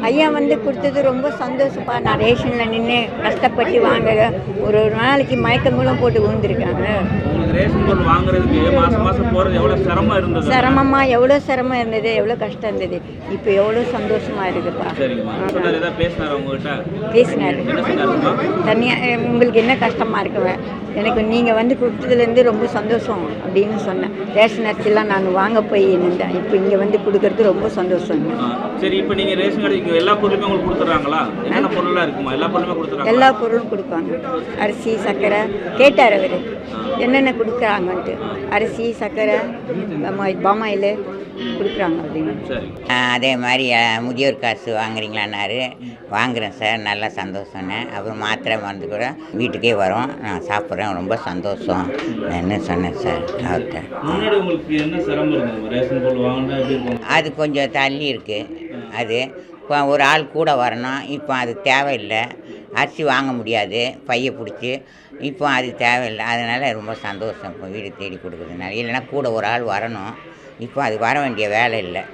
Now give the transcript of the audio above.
ஐயா வந்து கொடுத்தது ரொம்ப சந்தோஷப்பா. நான் ரேஷனில் நின்று கஷ்டப்பட்டு வாங்க ஒரு ஒரு நாளைக்கு மயக்கங்களும் போட்டு விழுந்துருக்காங்க. உங்களுக்கு ரேஷன் பொருள் வாங்குறதுக்கு மாதம் மாதம் போகிறது எவ்வளோ சிரமம் இருந்தது? சிரமமாக எவ்வளோ சிரமம் இருந்தது, எவ்வளோ கஷ்டம் இருந்தது. இப்போ எவ்வளோ சந்தோஷமாக இருக்குப்பா. சரிங்கம்மா. சொன்னார் ஏதாவது பேசினார் உங்ககிட்ட? பேசினார். என்ன சொன்னாருமா? தனியாக உங்களுக்கு என்ன கஷ்டமாக இருக்குவேன், எனக்கு நீங்கள் வந்து கொடுத்ததுலேருந்து ரொம்ப சந்தோஷம் அப்படின்னு சொன்னேன். ரேஷன் அரிசிலாம் நான் வாங்க போய் நின்றேன். இப்போ இங்கே வந்து கொடுக்கறது ரொம்ப சந்தோஷம். சரி, இப்போ நீங்கள் ரேஷன் கடைக்கு எல்லா பொருளுமே உங்களுக்கு கொடுத்துட்றாங்களா? என்னென்ன பொருளாக இருக்குமா? எல்லா பொருளுமே கொடுத்துட்றாங்க? எல்லா பொருளும் கொடுப்பாங்க. அரிசி சர்க்கரை கேட்டார் அவர் என்னென்ன கொடுக்குறாங்கன்ட்டு. அரிசி சர்க்கரை பாமாயில் கொடுக்குறாங்க அப்படின்னு. சரி. அதே மாதிரி முதியோர் காசு வாங்குறீங்களான்னாரு. வாங்குகிறேன் சார், நல்லா சந்தோஷம்னு. அப்புறம் மாத்திரை மருந்து கூட வீட்டுக்கே வரும், நான் சாப்பிட்றேன், ரொம்ப சந்தோஷம் என்ன சொன்னேன் சார் அவர்கிட்ட. முன்னாடி உங்களுக்கு என்ன சிரமம் இருந்தது? ரேஷன் பொருள் வாங்கினா எப்படி இருக்கும்? அது கொஞ்சம் தள்ளி இருக்குது. அது இப்போ ஒரு ஆள் கூட வரணும். இப்போ அது தேவையில்லை. அரிசி வாங்க முடியாது பையை பிடிச்சி. இப்போ அது தேவையில்லை. அதனால் ரொம்ப சந்தோஷம் இப்போ வீடு தேடி கொடுக்குறதுனால. இல்லைன்னா கூட ஒரு ஆள் வரணும். இப்போ அது வர வேண்டிய வேலை இல்லை.